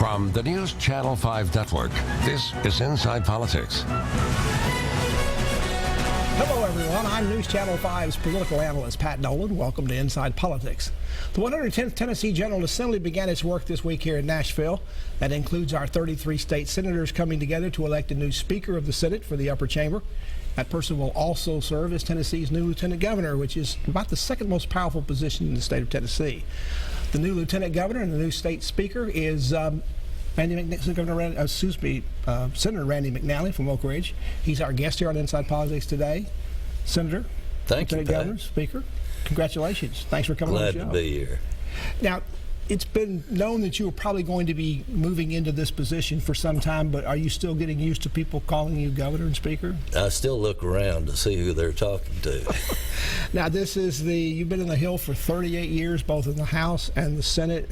From the News Channel 5 Network, this is Inside Politics. Hello, everyone. I'm News Channel 5's political analyst, Pat Nolan. Welcome to Inside Politics. The 110th Tennessee General Assembly began its work this week here in Nashville. That includes our 33 state senators coming together to elect a new Speaker of the Senate for the upper chamber. That person will also serve as Tennessee's new Lieutenant Governor, which is about the second most powerful position in the state of Tennessee. The new Lieutenant Governor and the new state Speaker is Senator Randy McNally from Oak Ridge. He's our guest here on Inside Politics today. Senator, thank you, Lieutenant Governor, Speaker, congratulations. Thanks for coming on the show. Glad to be here. Now, it's been known that you were probably going to be moving into this position for some time, but are you still getting used to people calling you Governor and Speaker? I still look around to see who they're talking to. Now, you've been in the Hill for 38 years, both in the House and the Senate.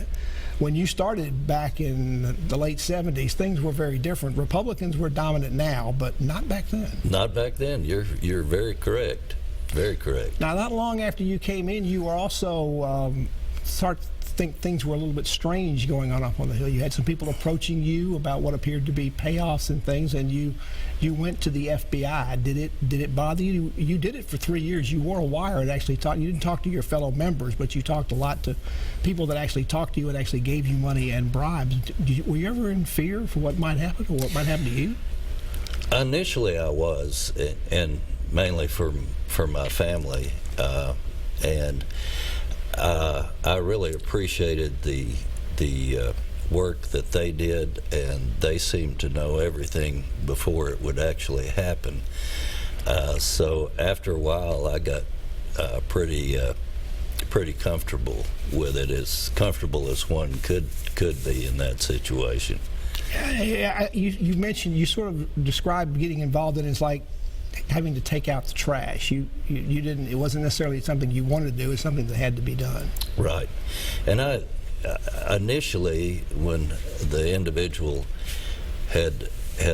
When you started back in the late 70s, things were very different. Republicans were dominant now, but not back then. Not back then. You're very correct. Very correct. Now, not long after you came in, you were also start to think things were a little bit strange going on up on the Hill. You had some people approaching you about what appeared to be payoffs and things, and you went to the FBI. Did it bother you? You did it for 3 years. You wore a wire and actually talked. You didn't talk to your fellow members, but you talked a lot to people that actually talked to you and actually gave you money and bribes. Were you ever in fear for what might happen or what might happen to you? Initially, I was, and mainly for my family, and I really appreciated the work that they did, and they seemed to know everything before it would actually happen. So after a while, I got pretty comfortable with it, as comfortable as one could be in that situation. You mentioned, you sort of described getting involved in it as like having to take out the trash. You didn't. It wasn't necessarily something you wanted to do. It's something that had to be done. Right. And I initially, when the individual had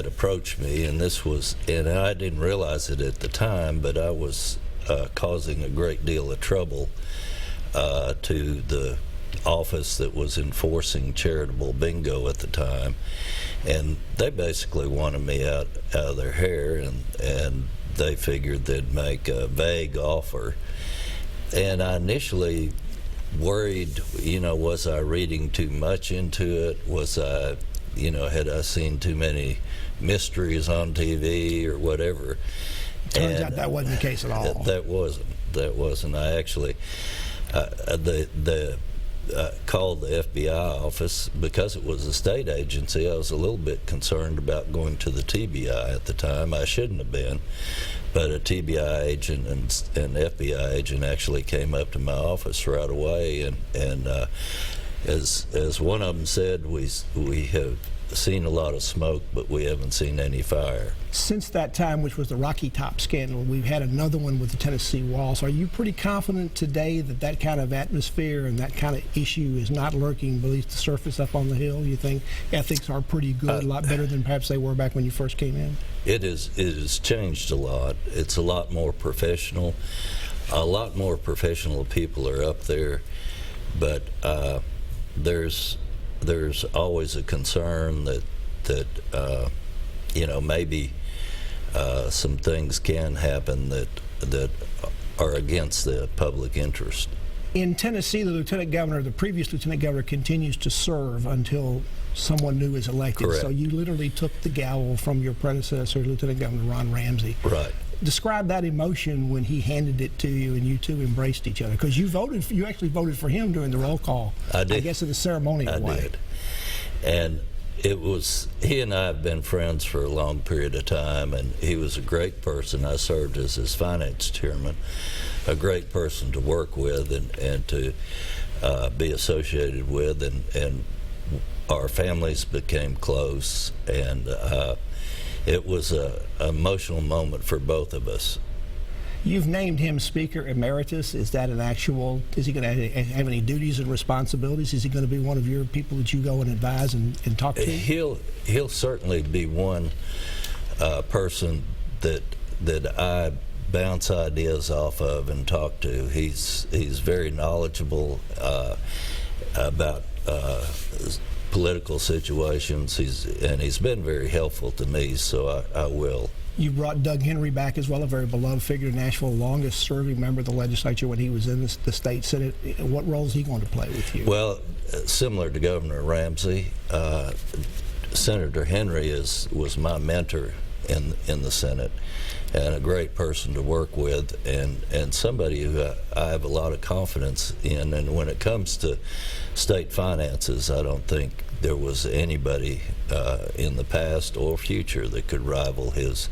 approached me, and I didn't realize it at the time, but I was causing a great deal of trouble to the office that was enforcing charitable bingo at the time, and they basically wanted me out of their hair, and they figured they'd make a vague offer. And I initially worried, was I reading too much into it? Was I, had I seen too many mysteries on TV or whatever? Turns out that wasn't the case at all. That wasn't. I actually, called the FBI office because it was a state agency. I was a little bit concerned about going to the TBI at the time. I shouldn't have been, but a TBI agent and FBI agent actually came up to my office right away, and as one of them said, we have seen a lot of smoke, but we haven't seen any fire. Since that time, which was the Rocky Top scandal, we've had another one with the Tennessee Walls. Are you pretty confident today that that kind of atmosphere and that kind of issue is not lurking beneath the surface up on the Hill? You think ethics are pretty good, a lot better than perhaps they were back when you first came in? It has changed a lot. It's a lot more professional. A lot more professional people are up there, but there's always a concern that maybe some things can happen that are against the public interest. In Tennessee, the previous lieutenant governor continues to serve until someone new is elected. Correct. So you literally took the gavel from your predecessor, Lieutenant Governor Ron Ramsey. Right. Describe that emotion when he handed it to you and you two embraced each other, because you actually voted for him during the roll call. I did. I guess in a ceremonial way. I did. And he and I have been friends for a long period of time, and he was a great person. I served as his finance chairman, a great person to work with and to be associated with, and our families became close, and it was an emotional moment for both of us. You've named him Speaker Emeritus. Is that is he going to have any duties and responsibilities? Is he going to be one of your people that you go and advise and talk to? He'll certainly be one person that I bounce ideas off of and talk to. He's very knowledgeable about political situations. He's been very helpful to me, so I will. You brought Doug Henry back as well, a very beloved figure in Nashville, longest-serving member of the legislature when he was in the state senate. What role is he going to play with you? Well, similar to Governor Ramsey, Senator Henry was my mentor in the Senate, and a great person to work with, and somebody who I have a lot of confidence in. And when it comes to state finances, I don't think there was anybody in the past or future that could rival his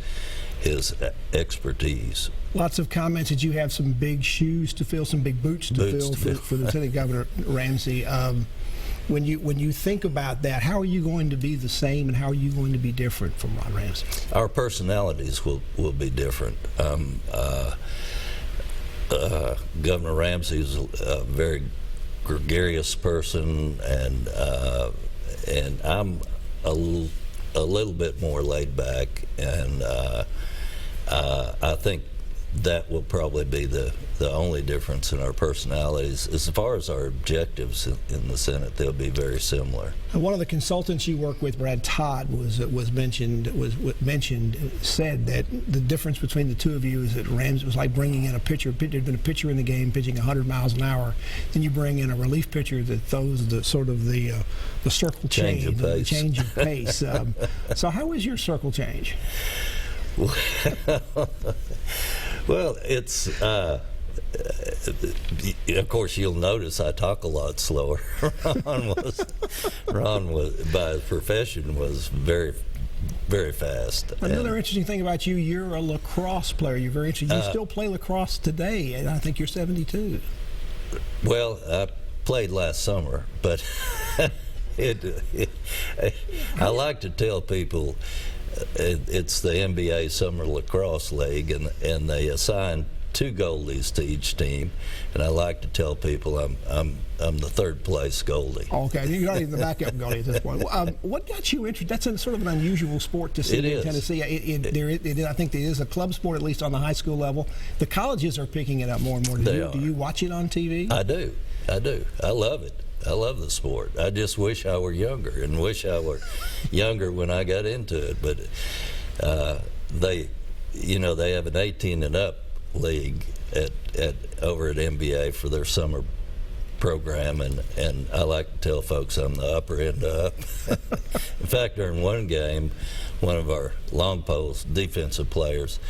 expertise. Lots of comments that you have some big shoes to fill, some big boots to fill for Lieutenant Governor Ramsey. When you think about that, how are you going to be the same, and how are you going to be different from Ron Ramsey? Our personalities will be different. Governor Ramsey is a very gregarious person, and I'm a little bit more laid back, and I think that will probably be the only difference in our personalities. As far as our objectives in the Senate, they'll be very similar. And one of the consultants you work with, Brad Todd, was mentioned said that the difference between the two of you is that Ramsey was like bringing in a pitcher. There'd been a pitcher in the game pitching 100 miles an hour. Then you bring in a relief pitcher that throws the circle change of pace. So how is your circle change? Well, it's of course you'll notice I talk a lot slower. Ron was by profession was very, very fast. Another interesting thing about you, you're a lacrosse player. You're very interesting. You still play lacrosse today, and I think you're 72. Well, I played last summer, but I like to tell people it's the NBA Summer Lacrosse League, and they assign 2 goalies to each team, and I like to tell people I'm the third place goalie. Okay, you're not even the backup goalie at this point. What got you interested? That's sort of an unusual sport to see in Tennessee. I think there is a club sport, at least on the high school level. The colleges are picking it up more and more. Do you watch it on TV? I do. I love it. I love the sport. I just wish I were younger, and wish I were younger when I got into it. But they have an 18 and up league over at NBA for their summer program, and I like to tell folks I'm the upper end up. In fact, during one game, one of our long post defensive players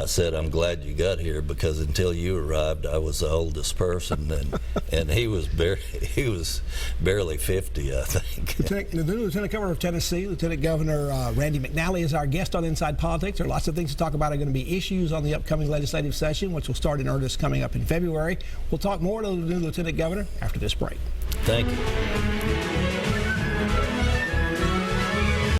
said, "I'm glad you got here, because until you arrived, I was the oldest person," and he was barely 50, I think. The new Lieutenant Governor of Tennessee, Lieutenant Governor Randy McNally, is our guest on Inside Politics. There are lots of things to talk about. Are going to be issues on the upcoming legislative session, which will start in earnest coming up in February. We'll talk more to the new Lieutenant Governor after this break. Thank you.